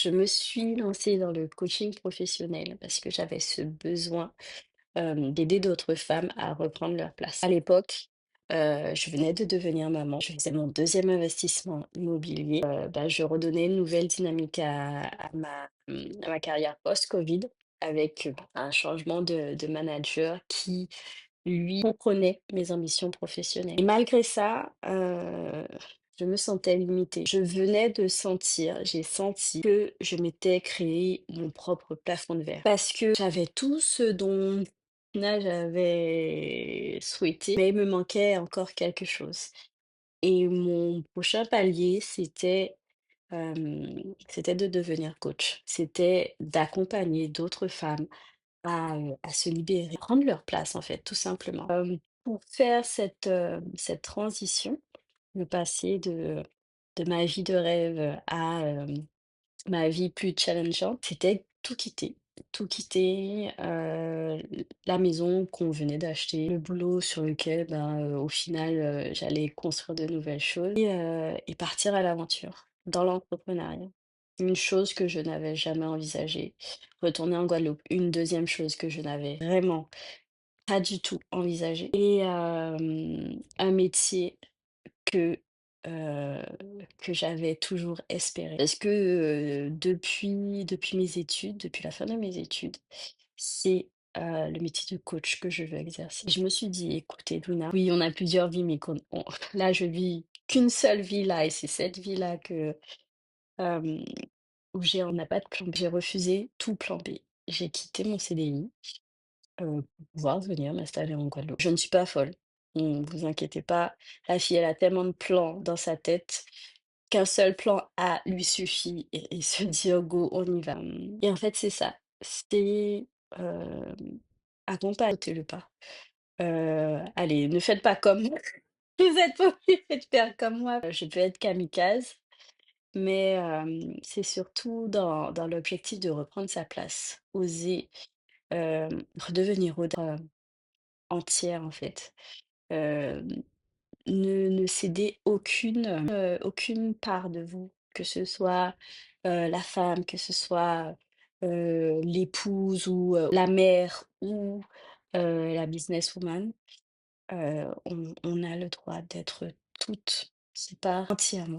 Je me suis lancée dans le coaching professionnel parce que j'avais ce besoin, d'aider d'autres femmes à reprendre leur place. À l'époque, je venais de devenir maman, je faisais mon deuxième investissement immobilier, je redonnais une nouvelle dynamique à ma carrière post-covid avec, un changement de manager qui lui comprenait mes ambitions professionnelles. Et malgré ça, je me sentais limitée. J'ai senti que je m'étais créé mon propre plafond de verre. Parce que j'avais tout ce dont au final j'avais souhaité, mais il me manquait encore quelque chose. Et mon prochain palier, c'était de devenir coach. C'était d'accompagner d'autres femmes à se libérer, prendre leur place en fait, tout simplement. Pour faire cette transition, me passer de ma vie de rêve à, ma vie plus challengeante, c'était tout quitter. Tout quitter, la maison qu'on venait d'acheter, le boulot sur lequel, au final, j'allais construire de nouvelles choses et partir à l'aventure, dans l'entrepreneuriat. Une chose que je n'avais jamais envisagée, retourner en Guadeloupe. Une deuxième chose que je n'avais vraiment pas du tout envisagée et un métier que, heu, que j'avais toujours espéré. Parce que, depuis mes études, depuis la fin de mes études, c'est, le métier de coach que je veux exercer. Je me suis dit: «Écoutez Luna, oui, on a plusieurs vies, mais qu'on on là, je vis qu'une seule vie là et c'est cette vie-là hem, on n'a pas de plan B». J'ai refusé tout plan B. J'ai quitté mon CDI, pour pouvoir venir m'installer en Guadeloupe. Je ne suis pas folle, vous inquiétez pas. La fille, elle a tellement de plans dans sa tête qu'un seul plan A lui suffit et se dire: «Go, on y va». Et en fait, c'est ça, c'est, hem, accompagner, sauter le pas. Allez, ne faites pas comme moi, vous êtes pas obligés de faire comme moi. Je peux être kamikaze, mais c'est surtout dans l'objectif de reprendre sa place, oser, redevenir entière en fait. Hem, ne céder aucune part de vous, que ce soit, la femme, que ce soit, l'épouse ou, la mère ou, la businesswoman. On a le droit d'être toutes, c'est pas entièrement.